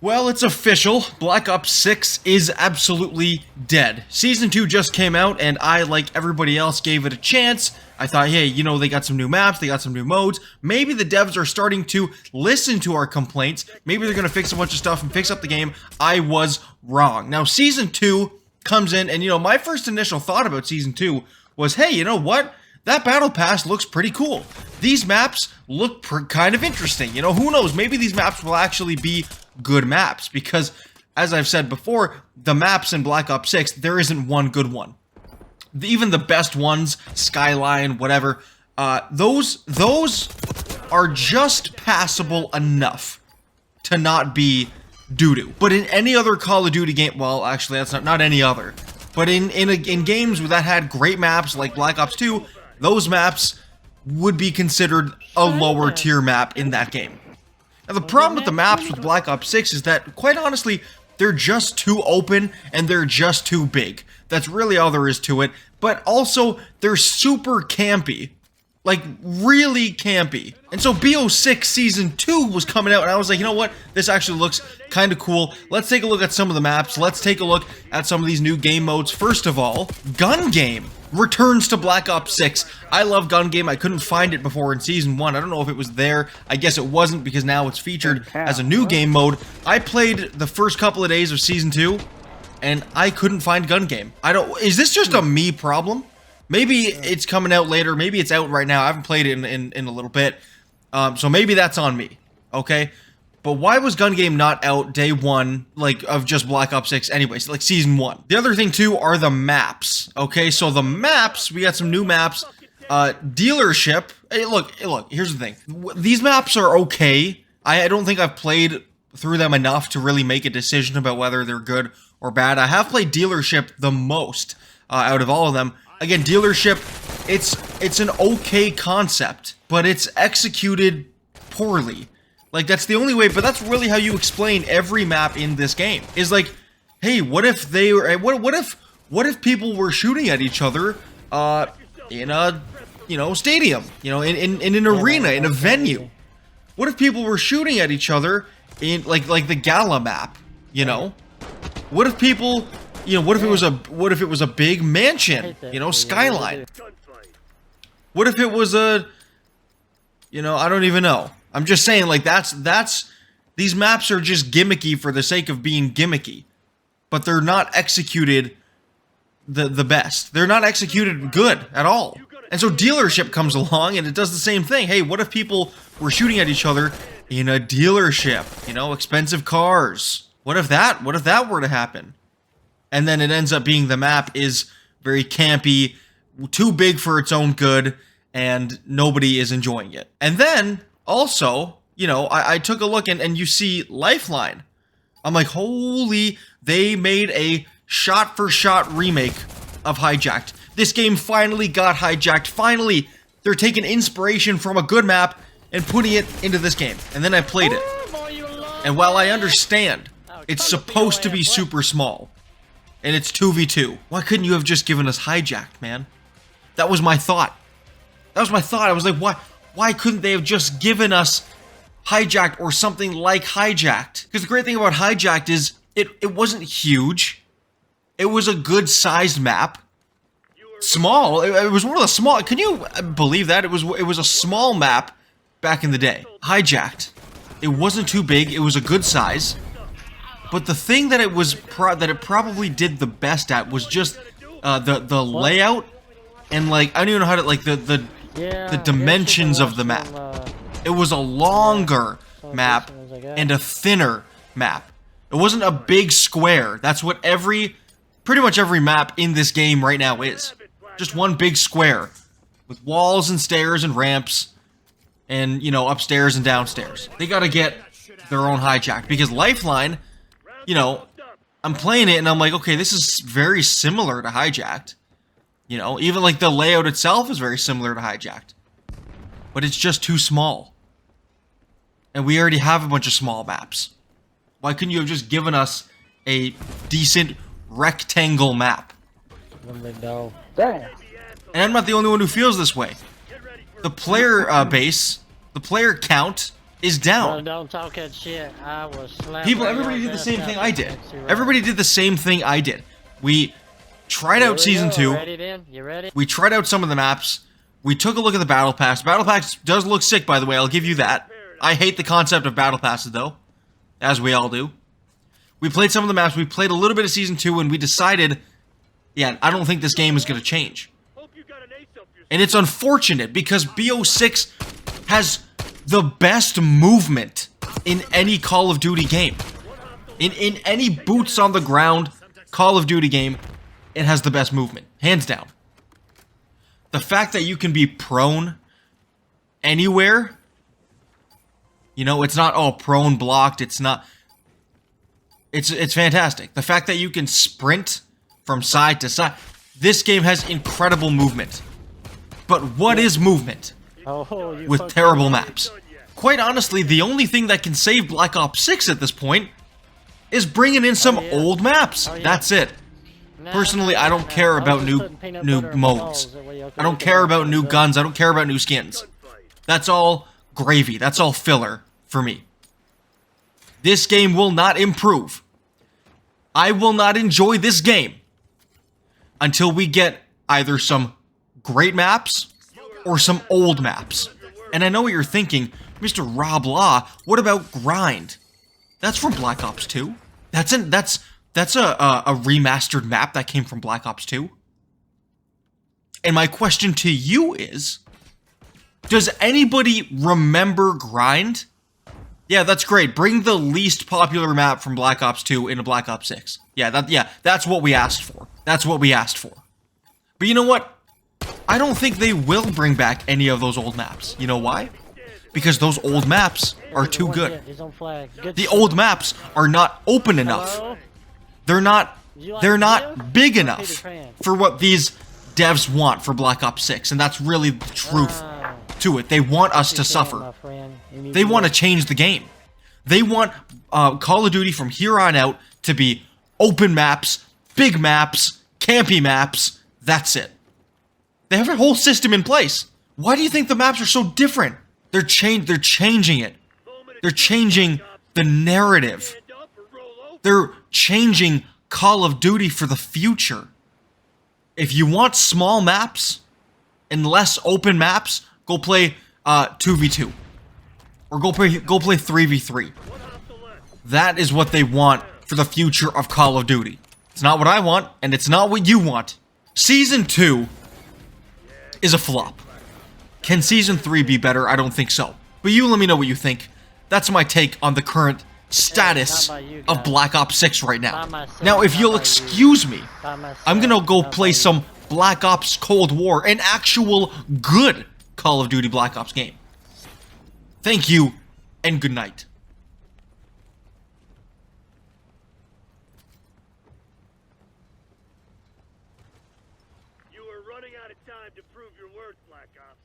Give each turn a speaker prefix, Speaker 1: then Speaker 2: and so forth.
Speaker 1: Well, it's official. Black Ops 6 is absolutely dead. Season 2 just came out, and I, like everybody else, gave it a chance. I thought, hey, you know, they got some new maps, they got some new modes. Maybe the devs are starting to listen to our complaints. Maybe they're going to fix a bunch of stuff and fix up the game. I was wrong. Now, Season 2 comes in, and, you know, my first initial thought about Season 2 was, hey, you know what? That Battle Pass looks pretty cool. These maps look kind of interesting. You know, who knows? Maybe these maps will actually be good maps, because as I've said before, the maps in Black Ops 6, there isn't one good one. Even the best ones, Skyline, whatever, those are just passable enough to not be doo-doo. But in any other Call of Duty game, well, actually, that's not any other, but in games that had great maps like Black Ops 2, those maps would be considered a lower tier map in that game. Now, the problem with the maps with Black Ops 6 is that, quite honestly, they're just too open and they're just too big. That's really all there is to it. But also, they're super campy. Like, really campy. And so BO6 Season 2 was coming out, and I was like, you know what? This actually looks kind of cool. Let's take a look at some of the maps. Let's take a look at some of these new game modes. First of all, Gun Game returns to Black Ops 6. I love Gun Game. I couldn't find it before in Season 1. I don't know if it was there. I guess it wasn't, because now it's featured as a new game mode. I played the first couple of days of Season 2, and I couldn't find Gun Game. Is this just a me problem? Maybe it's coming out later. Maybe it's out right now. I haven't played it in a little bit. So maybe that's on me. Okay? But why was Gun Game not out day one, like, of just Black Ops 6 anyways, like Season 1? The other thing, too, are the maps. Okay? So the maps, we got some new maps. Dealership. Hey, look, here's the thing. These maps are okay. I don't think I've played through them enough to really make a decision about whether they're good or bad. I have played Dealership the most out of all of them. Again, Dealership, it's an okay concept, but it's executed poorly. Like, that's the only way, but that's really how you explain every map in this game. Is like, hey, what if they were, what if people were shooting at each other in a, you know, stadium, you know, in an arena, in a venue? What if people were shooting at each other in like the Gala map, you know? What if people, you know, what if it was a big mansion, you know, Skyline? What if it was a, you know, I don't even know. I'm just saying, like, these maps are just gimmicky for the sake of being gimmicky. But they're not executed the best. They're not executed good at all. And so Dealership comes along and it does the same thing. Hey, what if people were shooting at each other in a dealership? You know, expensive cars. What if that were to happen? And then it ends up being the map is very campy, too big for its own good, and nobody is enjoying it. And then, also, you know, I took a look and you see Lifeline. I'm like, holy, they made a shot-for-shot remake of Hijacked. This game finally got Hijacked. Finally, they're taking inspiration from a good map and putting it into this game. And then I played it. And while I understand it's supposed to be super small, and it's 2v2. Why couldn't you have just given us Hijacked, man? That was my thought. I was like, why couldn't they have just given us Hijacked or something like Hijacked? Because the great thing about Hijacked is it wasn't huge. It was a good-sized map. Small. It was one of the small. Can you believe that? It was a small map back in the day. Hijacked. It wasn't too big. It was a good size. But the thing that it probably did the best at was just the layout and, like, I don't even know how to, like, the dimensions of the map. It was a longer map and a thinner map. It wasn't a big square. That's what pretty much every map in this game right now is. Just one big square with walls and stairs and ramps and, you know, upstairs and downstairs. They gotta get their own Hijacked, because Lifeline, you know, I'm playing it and I'm like, okay, this is very similar to Hijacked. You know, even like the layout itself is very similar to Hijacked. But it's just too small. And we already have a bunch of small maps. Why couldn't you have just given us a decent rectangle map? And I'm not the only one who feels this way. The player base, the player count is down.
Speaker 2: Well, don't talk that shit. I was slapped.
Speaker 1: Everybody did the same thing I did. Everybody did the same thing I did. We tried out Season 2.
Speaker 2: Ready then? You ready?
Speaker 1: We tried out some of the maps. We took a look at the Battle Pass. Battle Pass does look sick, by the way. I'll give you that. I hate the concept of Battle Passes, though. As we all do. We played some of the maps. We played a little bit of Season 2, and we decided, yeah, I don't think this game is going to change. And it's unfortunate, because BO6 has the best movement in any Call of Duty game. In any boots on the ground Call of Duty game, it has the best movement. Hands down. The fact that you can be prone anywhere, you know, it's not, oh, prone blocked, it's not, it's fantastic. The fact that you can sprint from side to side, this game has incredible movement. But what is movement with terrible maps? Quite honestly, the only thing that can save Black Ops 6 at this point is bringing in some old maps. That's it. Personally, I don't care about new modes. I don't care about new guns. I don't care about new skins. That's all gravy. That's all filler for me. This game will not improve. I will not enjoy this game until we get either some great maps or some old maps. And I know what you're thinking, Mr. Rob Law, what about Grind? That's from Black Ops 2. That's a remastered map that came from Black Ops 2. And my question to you is, does anybody remember Grind? Yeah, that's great. Bring the least popular map from Black Ops 2 into Black Ops 6. Yeah, that's what we asked for. That's what we asked for. But you know what? I don't think they will bring back any of those old maps. You know why? Because those old maps are too good. The old maps are not open enough. They're not big enough for what these devs want for Black Ops 6, and that's really the truth to it. They want us to suffer. They want to change the game. They want Call of Duty from here on out to be open maps, big maps, campy maps. That's it. They have a whole system in place. Why do you think the maps are so different? They're changing it. They're changing the narrative. They're changing Call of Duty for the future. If you want small maps and less open maps, go play 2v2. Or go play 3v3. That is what they want for the future of Call of Duty. It's not what I want, and it's not what you want. Season 2 is a flop. Can Season 3 be better? I don't think so. But you let me know what you think. That's my take on the current status of Black Ops 6 right now. Now, if you'll excuse me, I'm gonna go play some Black Ops Cold War, an actual good Call of Duty Black Ops game. Thank you, and good night.
Speaker 3: You are running out of time to prove your worth, Black Ops.